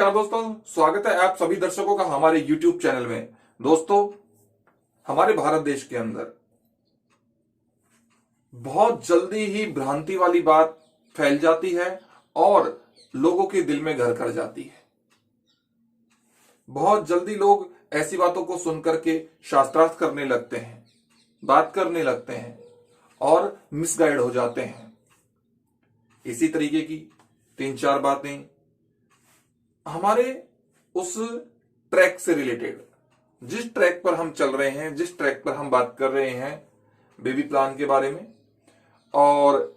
नमस्कार दोस्तों, स्वागत है आप सभी दर्शकों का हमारे YouTube चैनल में। दोस्तों, हमारे भारत देश के अंदर बहुत जल्दी ही भ्रांति वाली बात फैल जाती है और लोगों के दिल में घर कर जाती है। बहुत जल्दी लोग ऐसी बातों को सुनकर के शास्त्रार्थ करने लगते हैं, बात करने लगते हैं और मिसगाइड हो जाते हैं। इसी तरीके की 3-4 बातें हमारे उस ट्रैक से रिलेटेड, जिस ट्रैक पर हम चल रहे हैं, जिस ट्रैक पर हम बात कर रहे हैं बेबी प्लान के बारे में, और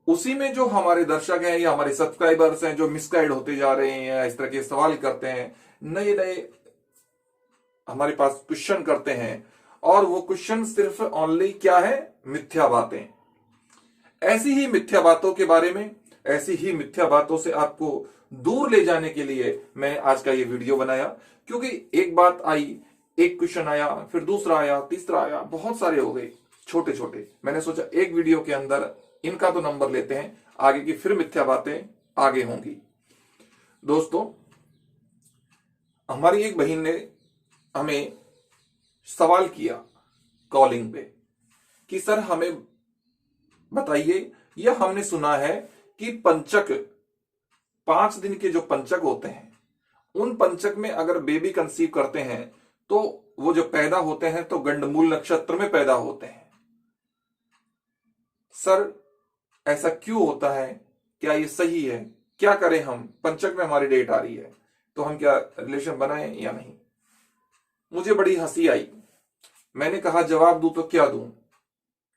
उसी में जो हमारे दर्शक हैं या हमारे सब्सक्राइबर्स हैं जो मिसगाइड होते जा रहे हैं, इस तरह के सवाल करते हैं, नए नए हमारे पास क्वेश्चन करते हैं, और वो क्वेश्चन सिर्फ ओनली क्या है, मिथ्या बातें। ऐसी ही मिथ्या बातों के बारे में, ऐसी ही मिथ्या बातों से आपको दूर ले जाने के लिए मैं आज का ये वीडियो बनाया। क्योंकि एक बात आई, एक क्वेश्चन आया, फिर दूसरा आया, तीसरा आया, बहुत सारे हो गए छोटे छोटे। मैंने सोचा एक वीडियो के अंदर इनका तो नंबर लेते हैं, आगे की फिर मिथ्या बातें आगे होंगी। दोस्तों, हमारी एक बहन ने हमें सवाल किया कॉलिंग पे कि सर हमें बताइए, यह हमने सुना है कि पंचक 5 दिन के जो पंचक होते हैं, उन पंचक में अगर बेबी कंसीव करते हैं तो वो जो पैदा होते हैं तो गंडमूल नक्षत्र में पैदा होते हैं। सर ऐसा क्यों होता है, क्या ये सही है, क्या करें हम, पंचक में हमारी डेट आ रही है तो हम क्या रिलेशन बनाएं या नहीं। मुझे बड़ी हंसी आई। मैंने कहा जवाब दूं तो क्या दूं,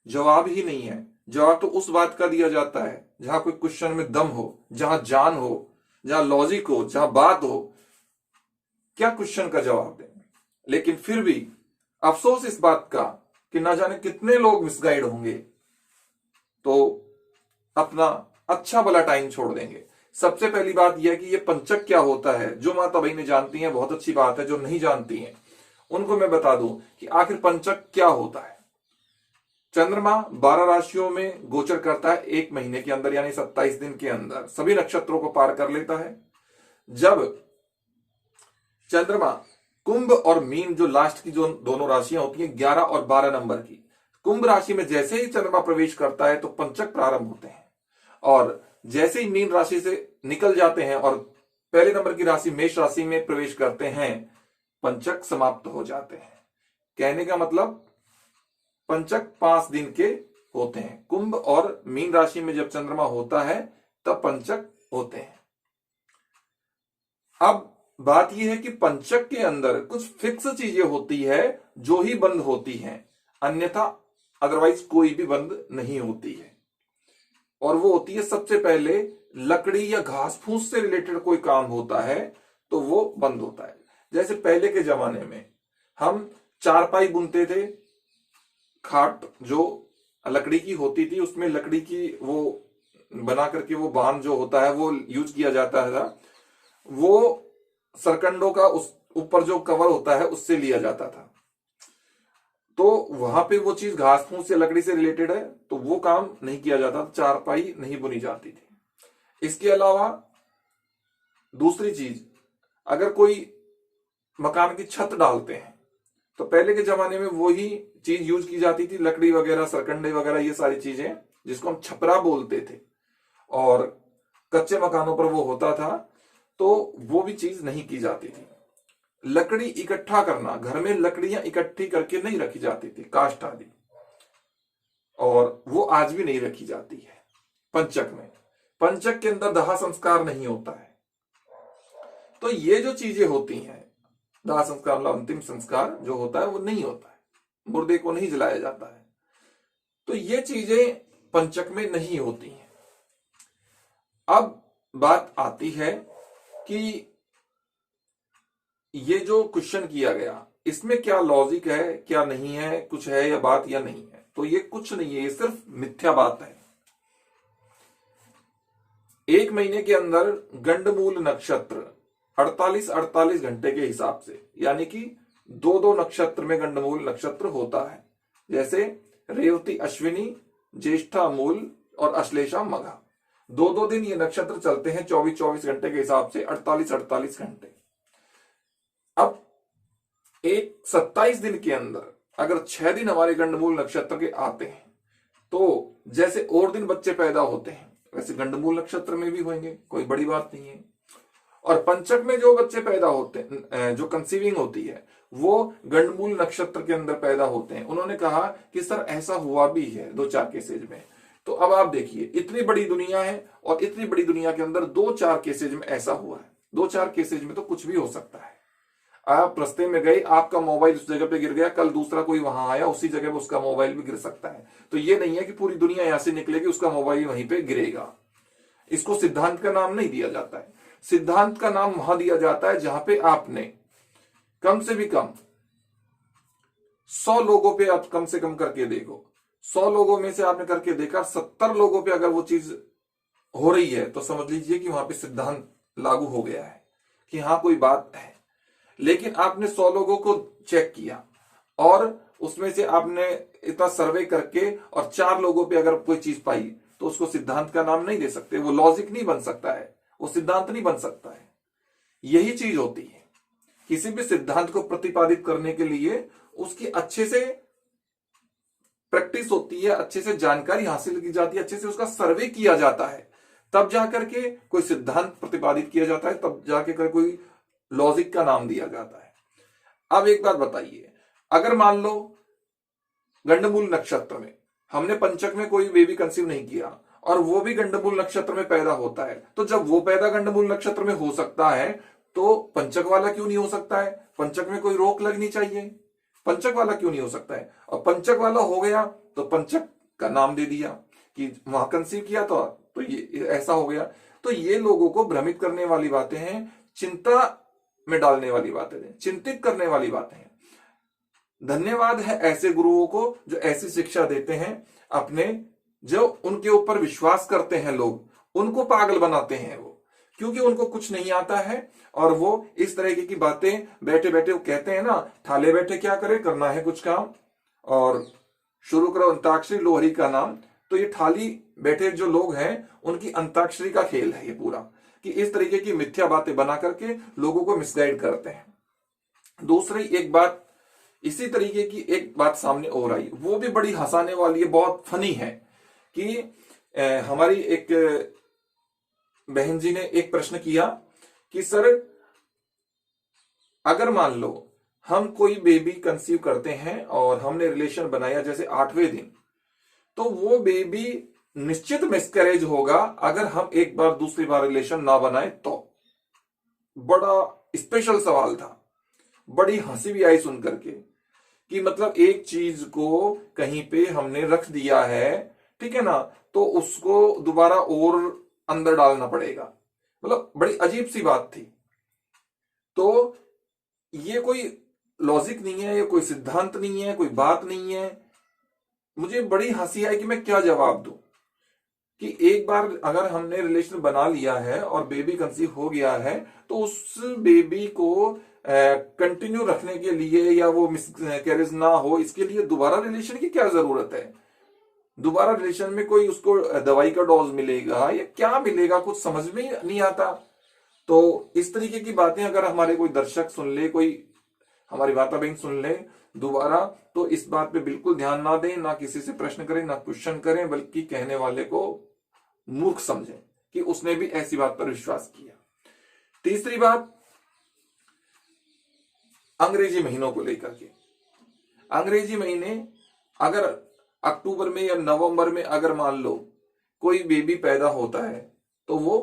जवाब ही नहीं है। जवाब तो उस बात का दिया जाता है जहां कोई क्वेश्चन में दम हो, जहां जान हो, जहां लॉजिक हो, जहां बात हो। क्या क्वेश्चन का जवाब दें। लेकिन फिर भी अफसोस इस बात का कि ना जाने कितने लोग मिसगाइड होंगे तो अपना अच्छा भला टाइम छोड़ देंगे। सबसे पहली बात यह कि यह पंचक क्या होता है, जो माता बहनें जानती हैं बहुत अच्छी बात है, जो नहीं जानती हैं उनको मैं बता दूं कि आखिर पंचक क्या होता है। चंद्रमा 12 राशियों में गोचर करता है 1 महीने के अंदर, यानी 27 दिन के अंदर सभी नक्षत्रों को पार कर लेता है। जब चंद्रमा कुंभ और मीन, जो लास्ट की जो दोनों राशियां होती हैं 11 और 12 नंबर की, कुंभ राशि में जैसे ही चंद्रमा प्रवेश करता है तो पंचक प्रारंभ होते हैं, और जैसे ही मीन राशि से निकल जाते हैं और पहले नंबर की राशि मेष राशि में प्रवेश करते हैं, पंचक समाप्त हो जाते हैं। कहने का मतलब पंचक 5 दिन के होते हैं। कुंभ और मीन राशि में जब चंद्रमा होता है तब पंचक होते हैं। अब बात यह है कि पंचक के अंदर कुछ फिक्स चीजें होती है जो ही बंद होती हैं, अन्यथा अदरवाइज कोई भी बंद नहीं होती है। और वो होती है, सबसे पहले लकड़ी या घास फूस से रिलेटेड कोई काम होता है तो वो बंद होता है। जैसे पहले के जमाने में हम चारपाई बुनते थे, खाट जो लकड़ी की होती थी, उसमें लकड़ी की वो बना करके वो बांध जो होता है वो यूज किया जाता था। वो सरकंडों का उस ऊपर जो कवर होता है उससे लिया जाता था। तो वहां पे वो चीज घास फूस से लकड़ी से रिलेटेड है तो वो काम नहीं किया जाता, चारपाई नहीं बुनी जाती थी। इसके अलावा दूसरी चीज, अगर कोई मकान की छत डालते हैं तो पहले के जमाने में वही चीज यूज की जाती थी, लकड़ी वगैरह, सरकंडे वगैरह, ये सारी चीजें जिसको हम छपरा बोलते थे, और कच्चे मकानों पर वो होता था तो वो भी चीज नहीं की जाती थी। लकड़ी इकट्ठा करना, घर में लकड़ियां इकट्ठी करके नहीं रखी जाती थी, काष्ठ आदि, और वो आज भी नहीं रखी जाती है पंचक में। पंचक के अंदर दाह संस्कार नहीं होता है। तो ये जो चीजें होती हैं, दाह संस्कार मतलब अंतिम संस्कार जो होता है वो नहीं होता है, मुर्दे को नहीं जलाया जाता है, तो ये चीजें पंचक में नहीं होती हैं। अब बात आती है कि ये जो क्वेश्चन किया गया इसमें क्या लॉजिक है, क्या नहीं है, कुछ है या बात या नहीं है। तो ये कुछ नहीं है, ये सिर्फ मिथ्या बात है। 1 महीने के अंदर गंडमूल नक्षत्र 48 घंटे के हिसाब से, यानी कि 2 नक्षत्र में गंडमूल नक्षत्र होता है। जैसे रेवती अश्विनी, ज्येष्ठा मूल और अश्लेषा मघा। दो दो दिन ये नक्षत्र चलते हैं, 24-24 घंटे के हिसाब से 48-48 घंटे। अब एक 27 दिन के अंदर अगर 6 दिन हमारे गंडमूल नक्षत्र के आते हैं, तो जैसे और दिन बच्चे पैदा होते हैं वैसे गंडमूल नक्षत्र में भी होंगे, कोई बड़ी बात नहीं है। और पंचक में जो बच्चे पैदा होते हैं, जो कंसीविंग होती है, वो गंडमूल नक्षत्र के अंदर पैदा होते हैं। उन्होंने कहा कि सर ऐसा हुआ भी है 2-4 केसेज में। तो अब आप देखिए, इतनी बड़ी दुनिया है और इतनी बड़ी दुनिया के अंदर 2-4 केसेज में ऐसा हुआ है। 2-4 केसेज में तो कुछ भी हो सकता है। आप रास्ते में गए, आपका मोबाइल उस जगह पे गिर गया, कल दूसरा कोई वहां आया, उसी जगह पे उसका मोबाइल भी गिर सकता है। तो ये नहीं है कि पूरी दुनिया यहां से निकलेगी उसका मोबाइल वहीं पे गिरेगा। इसको सिद्धांत का नाम नहीं दिया जाता है। सिद्धांत का नाम वहां दिया जाता है जहां पे आपने कम से भी कम 100 लोगों पे आप कम से कम करके देखो। 100 लोगों में से आपने करके देखा, 70 लोगों पे अगर वो चीज हो रही है तो समझ लीजिए कि वहां पे सिद्धांत लागू हो गया है कि हाँ कोई बात है। लेकिन आपने 100 लोगों को चेक किया और उसमें से आपने इतना सर्वे करके और 4 लोगों पे अगर कोई चीज पाई, तो उसको सिद्धांत का नाम नहीं दे सकते। वो लॉजिक नहीं बन सकता है, वो सिद्धांत नहीं बन सकता है। यही चीज होती है, किसी भी सिद्धांत को प्रतिपादित करने के लिए उसकी अच्छे से प्रैक्टिस होती है, अच्छे से जानकारी हासिल की जाती है, अच्छे से उसका सर्वे किया जाता है, तब जाकर के कोई सिद्धांत प्रतिपादित किया जाता है, तब जाके कोई लॉजिक का नाम दिया जाता है। अब एक बात बताइए, अगर मान लो गंडमूल नक्षत्र में हमने पंचक में कोई बेबी कंसीव नहीं किया और वो भी गंडमूल नक्षत्र में पैदा होता है, तो जब वो पैदा गंडमूल नक्षत्र में हो सकता है तो पंचक वाला क्यों नहीं हो सकता है? पंचक में कोई रोक लगनी चाहिए, पंचक वाला क्यों नहीं हो सकता है? और पंचक वाला हो गया तो पंचक का नाम दे दिया कि वहां कंसीव किया तो ये ऐसा हो गया। तो ये लोगों को भ्रमित करने वाली बातें हैं, चिंता में डालने वाली बातें हैं, चिंतित करने वाली बातें हैं। धन्यवाद है ऐसे गुरुओं को जो ऐसी शिक्षा देते हैं, अपने जो उनके ऊपर विश्वास करते हैं लोग उनको पागल बनाते हैं वो, क्योंकि उनको कुछ नहीं आता है और वो इस तरह की बातें बैठे बैठे वो कहते हैं ना, ठाले बैठे क्या करे, करना है कुछ काम और शुरू करो अंताक्षरी लोहरी का नाम। तो ये ठाली बैठे जो लोग हैं उनकी अंताक्षरी का खेल है ये पूरा, कि इस तरीके की मिथ्या बातें बना करके लोगों को मिसगाइड करते हैं। दूसरी एक बात, इसी तरीके की एक बात सामने और आई, वो भी बड़ी हंसाने वाली है, बहुत फनी है कि हमारी एक बहन जी ने एक प्रश्न किया कि सर अगर मान लो हम कोई बेबी कंसीव करते हैं और हमने रिलेशन बनाया जैसे 8वें दिन, तो वो बेबी निश्चित मिसकैरेज होगा अगर हम एक बार दूसरी बार रिलेशन ना बनाए तो। बड़ा स्पेशल सवाल था, बड़ी हंसी भी आई सुन करके कि मतलब एक चीज को कहीं पे हमने रख दिया है, ठीक है ना, तो उसको दोबारा और अंदर डालना पड़ेगा। मतलब बड़ी अजीब सी बात थी। तो ये कोई लॉजिक नहीं है, ये कोई सिद्धांत नहीं है, कोई बात नहीं है। मुझे बड़ी हंसी आई कि मैं क्या जवाब दूं कि एक बार अगर हमने रिलेशन बना लिया है और बेबी कंसीव हो गया है तो उस बेबी को कंटिन्यू रखने के लिए या वो मिसकैरेज ना हो इसके लिए दोबारा रिलेशन की क्या जरूरत है? दोबारा रिलेशन में कोई उसको दवाई का डोज मिलेगा या क्या मिलेगा, कुछ समझ में नहीं आता। तो इस तरीके की बातें अगर हमारे कोई दर्शक सुन ले, कोई हमारी माता बहन सुन ले दोबारा, तो इस बात पे बिल्कुल ध्यान ना दें, ना किसी से प्रश्न करें, ना क्वेश्चन करें, बल्कि कहने वाले को मूर्ख समझें कि उसने भी ऐसी बात पर विश्वास किया। तीसरी बात, अंग्रेजी महीनों को लेकर के। अंग्रेजी महीने अगर अक्टूबर में या नवंबर में अगर मान लो कोई बेबी पैदा होता है तो वो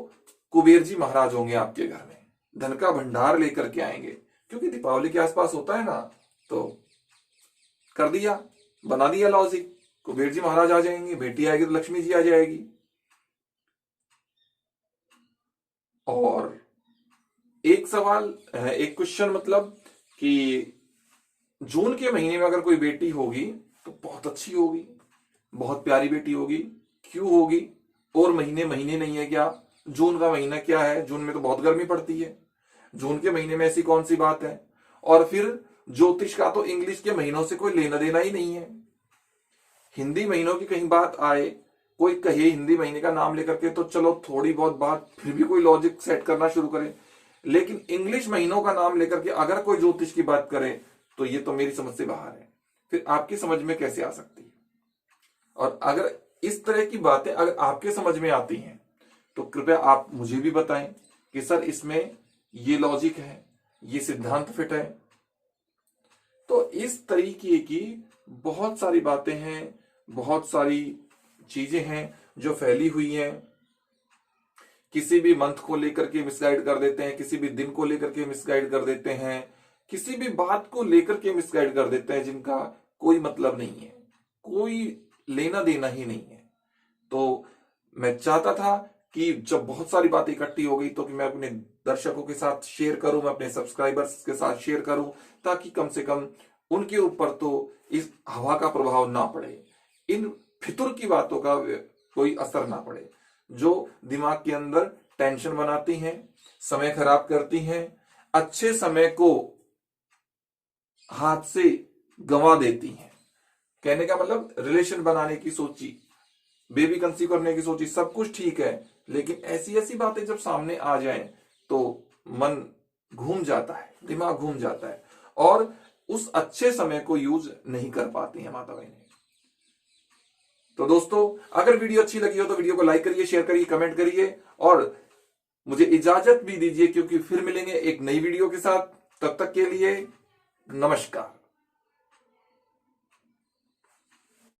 कुबेर जी महाराज होंगे आपके घर में, धन का भंडार लेकर के आएंगे, क्योंकि दीपावली के आसपास होता है ना। तो कर दिया, बना दिया लॉजिक, कुबेर जी महाराज आ जाएंगे, बेटी आएगी तो लक्ष्मी जी आ जाएगी। और एक सवाल, एक क्वेश्चन, मतलब कि जून के महीने में अगर कोई बेटी होगी तो बहुत अच्छी होगी, बहुत प्यारी बेटी होगी। क्यों होगी? और महीने महीने नहीं है क्या? जून का महीना क्या है? जून में तो बहुत गर्मी पड़ती है, जून के महीने में ऐसी कौन सी बात है? और फिर ज्योतिष का तो इंग्लिश के महीनों से कोई लेना देना ही नहीं है। हिंदी महीनों की कहीं बात आए, कोई कहे हिंदी महीने का नाम लेकर के तो चलो थोड़ी बहुत बात फिर भी कोई लॉजिक सेट करना शुरू करे, लेकिन इंग्लिश महीनों का नाम लेकर के अगर कोई ज्योतिष की बात करे तो ये तो मेरी समझ से बाहर है। फिर आपकी समझ में कैसे आ सकती है? और अगर इस तरह की बातें अगर आपके समझ में आती हैं तो कृपया आप मुझे भी बताएं कि सर इसमें ये लॉजिक है, ये सिद्धांत फिट है। तो इस तरीके की बहुत सारी बातें हैं, बहुत सारी चीजें हैं जो फैली हुई हैं। किसी भी मंथ को लेकर के मिसगाइड कर देते हैं, किसी भी दिन को लेकर के मिसगाइड कर देते हैं, किसी भी बात को लेकर के मिसगाइड कर देते हैं जिनका कोई मतलब नहीं है, कोई लेना देना ही नहीं है। तो मैं चाहता था कि जब बहुत सारी बातें इकट्ठी हो गई तो कि मैं अपने दर्शकों के साथ शेयर करूं, मैं अपने सब्सक्राइबर्स के साथ शेयर करूं, ताकि कम से कम उनके ऊपर तो इस हवा का प्रभाव ना पड़े, इन फितुर की बातों का कोई असर ना पड़े जो दिमाग के अंदर टेंशन बनाती हैं, समय खराब करती हैं, अच्छे समय को हाथ से गंवा देती हैं। कहने का मतलब रिलेशन बनाने की सोची, बेबी कंसीव करने की सोची, सब कुछ ठीक है, लेकिन ऐसी ऐसी बातें जब सामने आ जाएं तो मन घूम जाता है, दिमाग घूम जाता है और उस अच्छे समय को यूज नहीं कर पाती हैं माता बहनें। तो दोस्तों, अगर वीडियो अच्छी लगी हो तो वीडियो को लाइक करिए, शेयर करिए, कमेंट करिए और मुझे इजाजत भी दीजिए, क्योंकि फिर मिलेंगे एक नई वीडियो के साथ। तब तक के लिए नमस्कार।